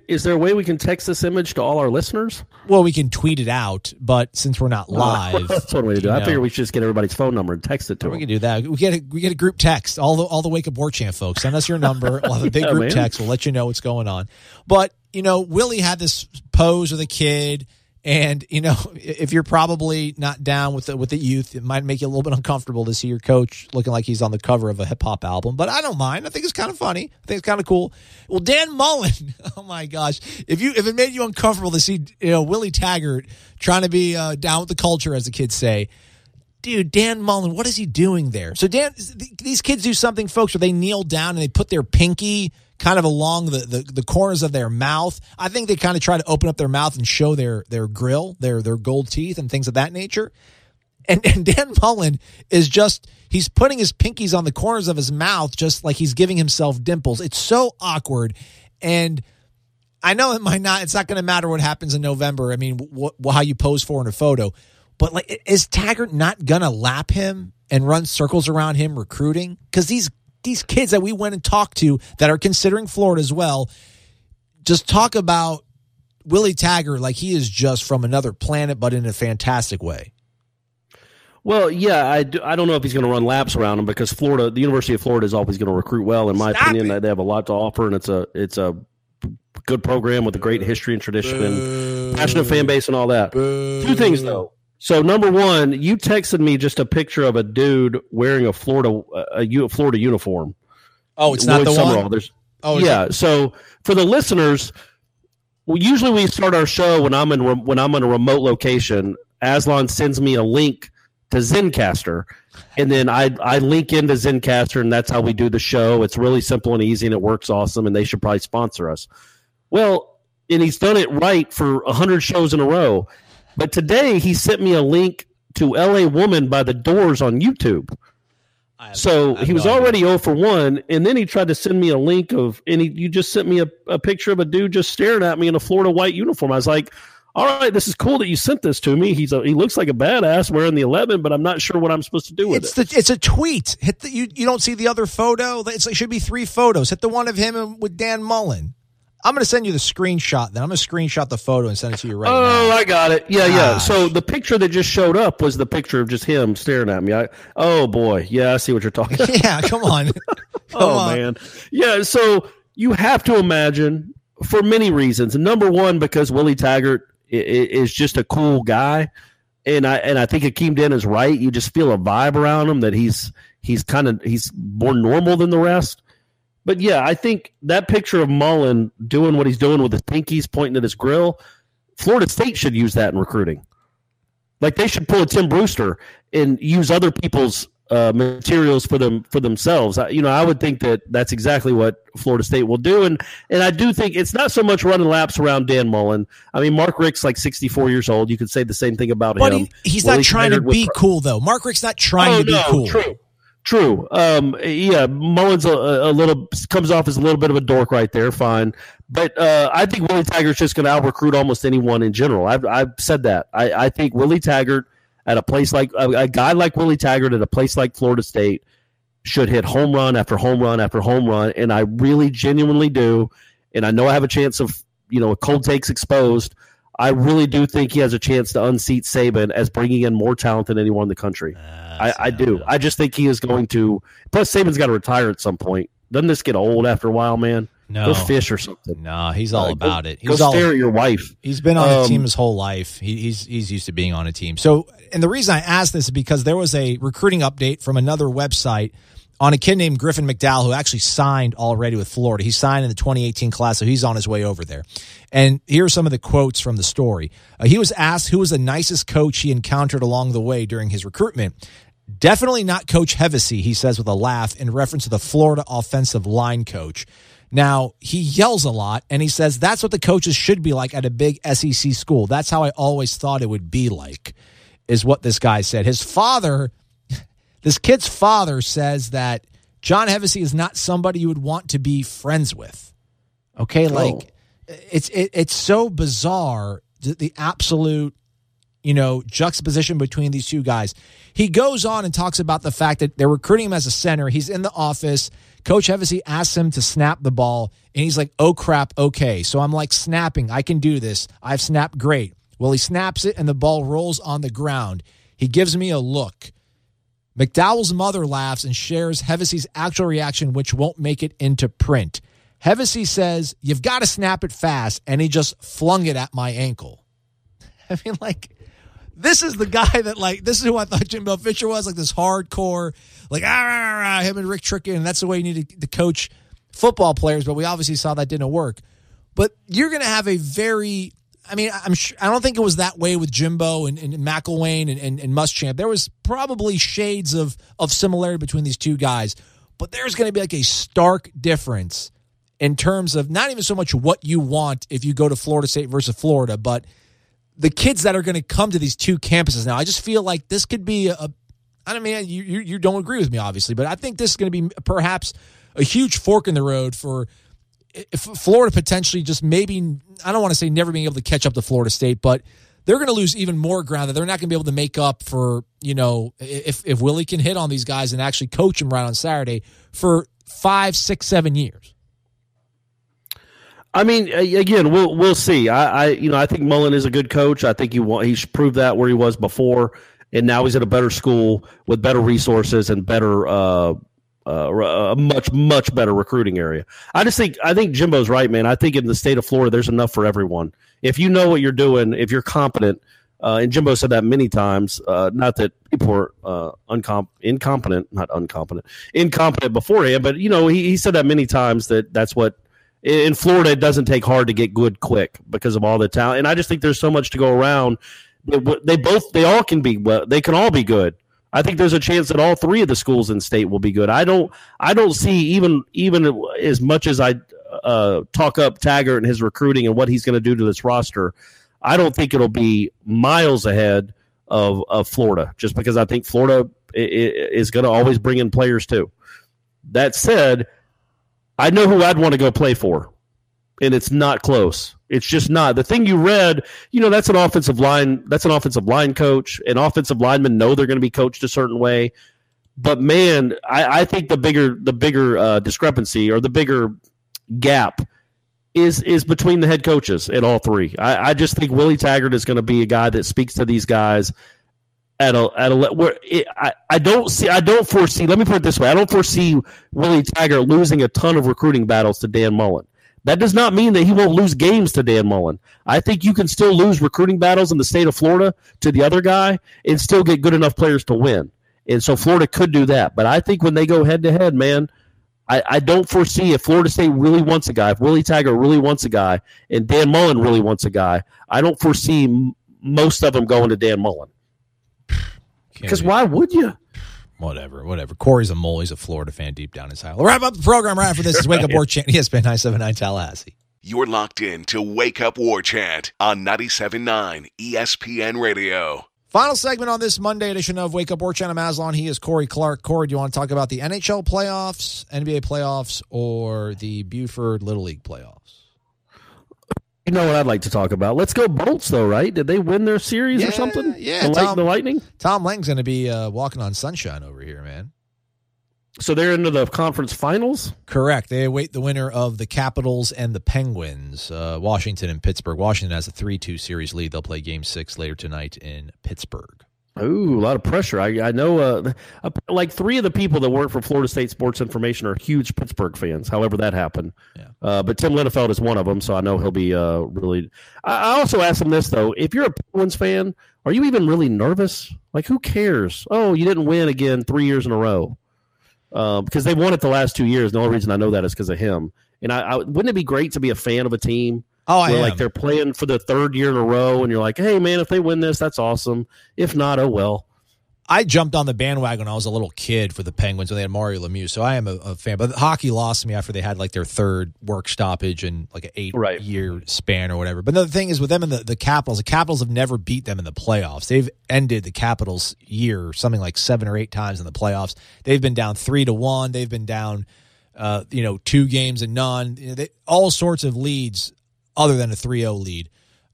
Is there a way we can text this image to all our listeners? Well, we can tweet it out, but since we're not live, that's one way to do it. I figure we should just get everybody's phone number and text it to them. We can do that. We get a group text. All the Wake Up Warchant folks, send us your number. We'll have a big group text. We'll let you know what's going on. But Willie had this pose with a kid. And, if you're probably not down with the youth, it might make you a little bit uncomfortable to see your coach looking like he's on the cover of a hip-hop album. But I don't mind. I think it's kind of funny. I think it's kind of cool. Well, Dan Mullen, oh, my gosh. If it made you uncomfortable to see Willie Taggart trying to be down with the culture, as the kids say, dude, Dan Mullen, what is he doing there? So, these kids do something, folks, where they kneel down and they put their pinky kind of along the corners of their mouth. I think they kind of try to open up their mouth and show their grill, their gold teeth and things of that nature. And Dan Mullen is he's putting his pinkies on the corners of his mouth just like he's giving himself dimples. It's so awkward. And I know it's not going to matter what happens in November. How you pose for in a photo. But is Taggart not going to lap him and run circles around him recruiting? Because these kids that we went and talked to that are considering Florida as well, just talk about Willie Taggart like he is just from another planet, but in a fantastic way. Well, yeah, I don't know if he's going to run laps around him, because the University of Florida is always going to recruit well, in my opinion. They have a lot to offer, and it's a good program with a great history and tradition and passionate fan base and all that. Two things, though. So, number one, you texted me just a picture of a dude wearing a Florida uniform. Oh, it's not the one? Yeah. So, for the listeners, usually we start our show when I'm in a remote location. Aslan sends me a link to Zencastr, and then I link into Zencastr, and that's how we do the show. It's really simple and easy, and it works awesome, and they should probably sponsor us. Well, and he's done it right for 100 shows in a row. But today he sent me a link to LA Woman by the Doors on YouTube. So he was already 0 for 1, and then he tried to send me a link you just sent me a picture of a dude just staring at me in a Florida white uniform. I was like, all right, this is cool that you sent this to me. He looks like a badass wearing the 11, but I'm not sure what I'm supposed to do with it. It's a tweet. You don't see the other photo? It should be 3 photos. Hit the one of him with Dan Mullen. I'm going to send you the screenshot then. I'm going to screenshot the photo and send it to you right now. Oh, I got it. Yeah. So the picture that just showed up was the picture of just him staring at me. Oh, boy. Yeah, I see what you're talking about. Yeah, come on. Man. Yeah, so you have to imagine, for many reasons. Number one, because Willie Taggart is just a cool guy. And I think Akeem Dent is right. You just feel a vibe around him that he's more normal than the rest. But, yeah, I think that picture of Mullen doing what he's doing with his pinkies pointing at his grill, Florida State should use that in recruiting. They should pull a Tim Brewster and use other people's materials for themselves. I would think that's exactly what Florida State will do. And I do think it's not so much running laps around Dan Mullen. Mark Richt's 64 years old. You could say the same thing about him. He's not trying to be cool, though. Mark Richt's not trying to be cool. True. Mullen's a little comes off as a little bit of a dork right there. Fine, but I think Willie Taggart's just going to out recruit almost anyone in general. I've said that. I think Willie Taggart at a place like a guy like Willie Taggart at a place like Florida State should hit home run after home run after home run, and I really genuinely do. And I know I have a chance of, cold takes exposed. I really do think he has a chance to unseat Saban as bringing in more talent than anyone in the country. I do. I just think he is going to. Plus, Saban's got to retire at some point. Doesn't this get old after a while, man? No. Go fish or something. No, he's all about it. Go stare at your wife. He's been on a team his whole life. He's used to being on a team. So, and the reason I asked this is because there was a recruiting update from another website on a kid named Griffin McDowell who actually signed already with Florida. He signed in the 2018 class, so he's on his way over there. And here are some of the quotes from the story. He was asked who was the nicest coach he encountered along the way during his recruitment. Definitely not Coach Hevesy, he says with a laugh in reference to the Florida offensive line coach. Now, he yells a lot, and he says that's what the coaches should be like at a big SEC school. That's how I always thought it would be like, is what this guy said. His father, this kid's father, says that John Hevesy is not somebody you would want to be friends with. Okay, it's so bizarre, the absolute, juxtaposition between these two guys. He goes on and talks about the fact that they're recruiting him as a center. He's in the office. Coach Hevesy asks him to snap the ball, and he's like, oh, crap, okay. So I'm like, snapping, I can do this. I've snapped great. Well, he snaps it, and the ball rolls on the ground. He gives me a look. McDowell's mother laughs and shares Hevesy's actual reaction, which won't make it into print. Hevesy says, you've got to snap it fast, and he just flung it at my ankle. I mean, this is the guy that, this is who I thought Jimbo Fisher was, this hardcore, him and Rick Trickett, and that's the way you need to coach football players, but we obviously saw that didn't work. But you're going to have a very, I'm sure, I don't think it was that way with Jimbo and McElwain and Muschamp. There was probably shades of similarity between these two guys, but there's going to be a stark difference in terms of not even so much what you want if you go to Florida State versus Florida, but the kids that are going to come to these two campuses now. I just feel like this could be you don't agree with me, obviously, but I think this is going to be perhaps a huge fork in the road for Florida potentially just maybe, I don't want to say never being able to catch up to Florida State, but they're going to lose even more ground that they're not going to be able to make up for, if Willie can hit on these guys and actually coach them right on Saturday for 5, 6, 7 years. Again, we'll see. I think Mullen is a good coach. I think he's proved that where he was before, and now he's at a better school with better resources and better, a much better recruiting area. I think Jimbo's right, man. I think in the state of Florida, there's enough for everyone. If you know what you're doing, if you're competent, and Jimbo said that many times. Not that people were incompetent beforehand, but he said that many times that's what. In Florida, it doesn't take hard to get good quick because of all the talent, and I just think there's so much to go around. They all can be well. They can all be good. I think there's a chance that all three of the schools in state will be good. I don't see even as much as I talk up Taggart and his recruiting and what he's going to do to this roster. I don't think it'll be miles ahead of Florida, just because I think Florida is going to always bring in players too. That said, I know who I'd want to go play for, and it's not close. It's just not. The thing you read, that's an offensive line. That's an offensive line coach, and offensive linemen know they're going to be coached a certain way. But man, I think the bigger discrepancy or the bigger gap is between the head coaches at all three. I just think Willie Taggart is going to be a guy that speaks to these guys I don't foresee. Let me put it this way: I don't foresee Willie Taggart losing a ton of recruiting battles to Dan Mullen. That does not mean that he won't lose games to Dan Mullen. I think you can still lose recruiting battles in the state of Florida to the other guy and still get good enough players to win. And so Florida could do that. But I think when they go head to head, man, I don't foresee if Florida State really wants a guy, if Willie Taggart really wants a guy, and Dan Mullen really wants a guy, I don't foresee most of them going to Dan Mullen. Because why would you? Whatever. Corey's a mole. He's a Florida fan deep down inside. We'll wrap up the program right after this. Is Wake Up Warchant, ESPN 97.9 Tallahassee. You're locked in to Wake Up Warchant on 97.9 ESPN Radio. Final segment on this Monday edition of Wake Up Warchant. I'm Aslan. He is Corey Clark. Corey, do you want to talk about the NHL playoffs, NBA playoffs, or the Buford Little League playoffs? You know what I'd like to talk about? Let's go Bolts, though, right? Did they win their series or something? Yeah, the Lightning? Tom Lang's going to be walking on sunshine over here, man. So they're into the conference finals? Correct. They await the winner of the Capitals and the Penguins, Washington and Pittsburgh. Washington has a 3-2 series lead. They'll play Game 6 later tonight in Pittsburgh. Ooh, a lot of pressure. I know like 3 of the people that work for Florida State Sports Information are huge Pittsburgh fans, however that happened. Yeah. But Tim Littefeld is one of them, so I know he'll be really – I also asked him this, though. If you're a Penguins fan, are you even really nervous? Like, who cares? Oh, you didn't win again 3 years in a row. Because they won it the last 2 years. The only reason I know that is because of him. And wouldn't it be great to be a fan of a team? Where like they're playing for the 3rd year in a row, and you're like, hey, man, if they win this, that's awesome. If not, oh, well. I jumped on the bandwagon when I was a little kid for the Penguins when they had Mario Lemieux, so I am a fan. But hockey lost me after they had like their 3rd work stoppage in like an 8-year span or whatever. But the thing is with them and the Capitals have never beat them in the playoffs. They've ended the Capitals' year something like 7 or 8 times in the playoffs. They've been down 3-1. They've been down 2 games and none. All sorts of leads other than a 3-0 lead.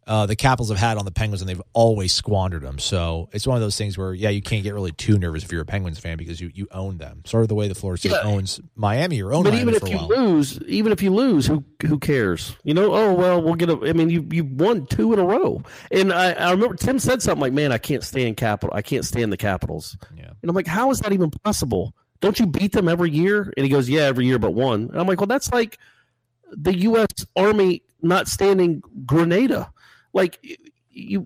The Capitals have had on the Penguins, and they've always squandered them. So it's one of those things where, you can't get really too nervous if you're a Penguins fan because you own them. Sort of the way the Florida State owns Miami or owned Miami even for a while. Even if you lose, who cares? Oh, well, we'll get you won 2 in a row. And I remember Tim said something like, man, I can't stand the Capitals. Yeah. And I'm like, how is that even possible? Don't you beat them every year? And he goes, yeah, every year but one. And I'm like, well, that's like the U.S. Army not standing Grenada. Like you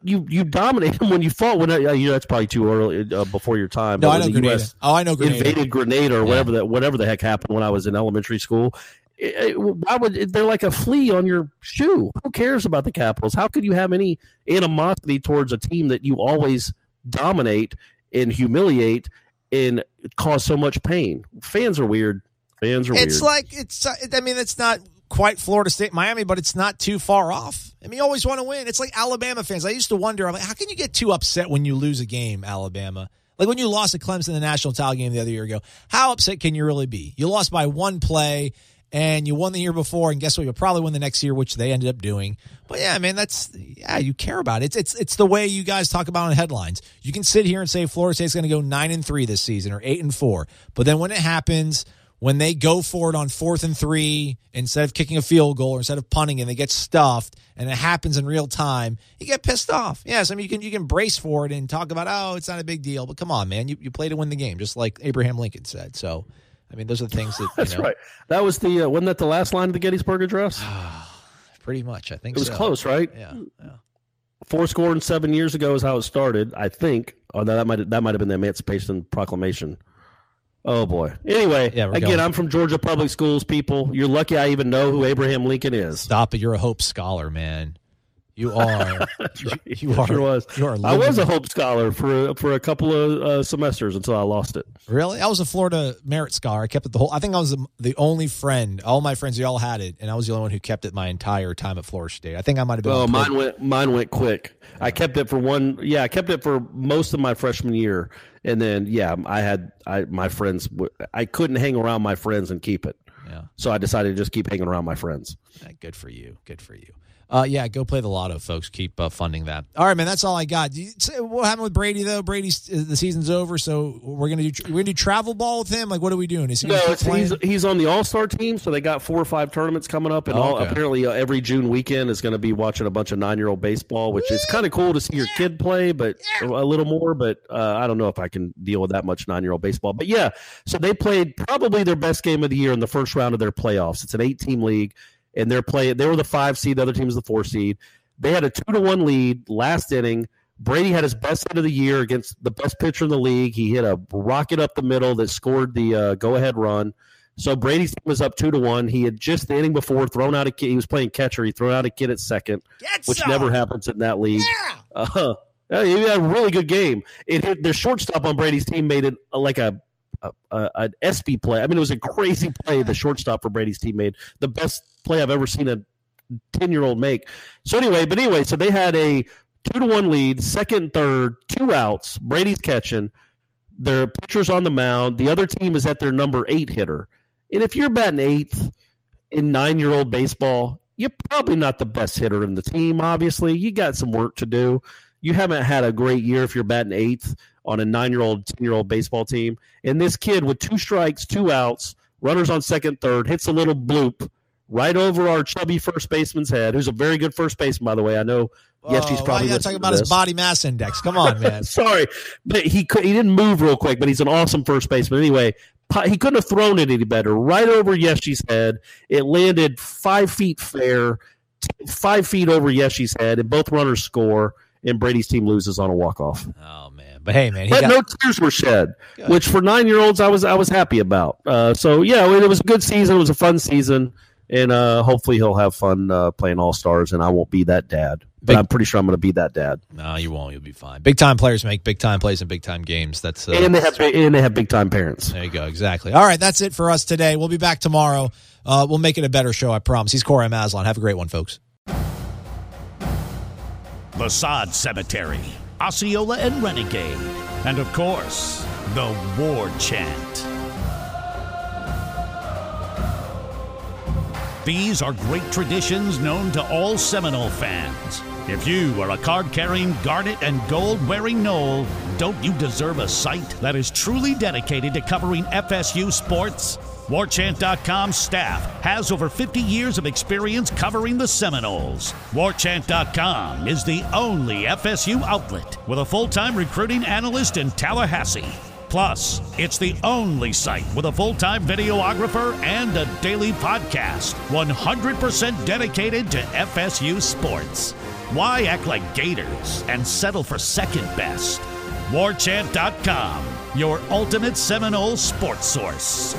dominate them when you fought. That's probably too early before your time. No, I know Grenada. I know Grenada. Invaded Grenada or whatever the heck happened when I was in elementary school. Why would they're like a flea on your shoe? Who cares about the Capitals? How could you have any animosity towards a team that you always dominate and humiliate and cause so much pain? Fans are weird. It's not quite Florida State, Miami, but it's not too far off. I mean, you always want to win. It's like Alabama fans. I used to wonder, I'm like, how can you get too upset when you lose a game, Alabama? Like when you lost to Clemson in the national title game the other year ago, how upset can you really be? You lost by 1 play, and you won the year before, and guess what? You'll probably win the next year, which they ended up doing. But yeah, man, you care about it. It's the way you guys talk about in headlines. You can sit here and say Florida State's going to go 9-3 this season or 8-4, but then when it happens, when they go for it on 4th and 3, instead of kicking a field goal or instead of punting and they get stuffed and it happens in real time, you get pissed off. Yes, I mean, you can brace for it and talk about, it's not a big deal. But come on, man, you play to win the game, just like Abraham Lincoln said. So, I mean, those are the things that, That's right. That was wasn't that the last line of the Gettysburg Address? Pretty much, I think so. It was close, right? Yeah. 407 years ago is how it started, I think. Oh, that might have been the Emancipation Proclamation. Oh, boy. Anyway, again, I'm from Georgia Public Schools, people. You're lucky I even know who Abraham Lincoln is. Stop it. You're a Hope Scholar, man. You are. You are. Sure was. You are. I was a Hope Scholar for a couple of semesters until I lost it. Really? I was a Florida Merit Scholar. I kept it I think I was the only friend. All my friends, they all had it, and I was the only one who kept it my entire time at Florida State. I think I might have been. Oh, mine went quick. I kept it for I kept it for most of my freshman year, and then my friends. I couldn't hang around my friends and keep it. Yeah. So I decided to just keep hanging around my friends. Good for you. Good for you. Go play the lotto, folks. Keep funding that. All right, man. That's all I got. What happened with Brady though? The season's over, so we're gonna do travel ball with him. Like, what are we doing? Is he he's on the All-Star team, so they got 4 or 5 tournaments coming up, and apparently every June weekend is going to be watching a bunch of 9-year-old baseball, which is kind of cool to see your kid play, but a little more. But I don't know if I can deal with that much 9-year-old baseball. But yeah, so they played probably their best game of the year in the first round of their playoffs. It's an 8-team league. And they were the 5 seed, the other team was the 4 seed. They had a 2-1 lead last inning. Brady had his best hit of the year against the best pitcher in the league. He hit a rocket up the middle that scored the go-ahead run. So Brady's team was up 2-1. He had just the inning before thrown out a kid. He was playing catcher. He threw out a kid at second, which never happens in that league. Yeah. He had a really good game. Their shortstop on Brady's team made it like an SB play. I mean, it was a crazy play the shortstop for Brady's team made. The best play I've ever seen a 10-year-old make. So so they had a 2-1 lead, second, third, 2 outs. Brady's catching. Their pitcher's on the mound. The other team is at their number 8 hitter. And if you're batting 8th in 9-year-old baseball, you're probably not the best hitter in the team, obviously. You got some work to do. You haven't had a great year if you're batting 8th on a 9-year-old, 10-year-old baseball team. And this kid with 2 strikes, 2 outs, runners on second, third, hits a little bloop right over our chubby first baseman's head, who's a very good first baseman, by the way. I know Yeshi's probably talking about his body mass index. Come on, man. Sorry, but he didn't move real quick, but he's an awesome first baseman. Anyway, he couldn't have thrown it any better. Right over Yeshi's head. It landed 5 feet fair, 5 feet over Yeshi's head, and both runners score, and Brady's team loses on a walk-off. Oh, man. But, hey, man. No tears were shed, which for 9-year-olds I was happy about. So, yeah, it was a good season. It was a fun season, and hopefully he'll have fun playing All-Stars, and I won't be that dad. But I'm pretty sure I'm going to be that dad. No, you won't. You'll be fine. Big-time players make big-time plays in big-time games. That's and they have big-time parents. There you go. Exactly. All right, that's it for us today. We'll be back tomorrow. We'll make it a better show, I promise. He's Corey Maslon. Have a great one, folks. The Sod Cemetery, Osceola and Renegade, and of course, the War Chant. These are great traditions known to all Seminole fans. If you are a card-carrying, garnet and gold-wearing Nole, don't you deserve a site that is truly dedicated to covering FSU sports? Warchant.com's staff has over 50 years of experience covering the Seminoles. Warchant.com is the only FSU outlet with a full-time recruiting analyst in Tallahassee. Plus, it's the only site with a full-time videographer and a daily podcast, 100% dedicated to FSU sports. Why act like Gators and settle for second best? Warchant.com, your ultimate Seminole sports source.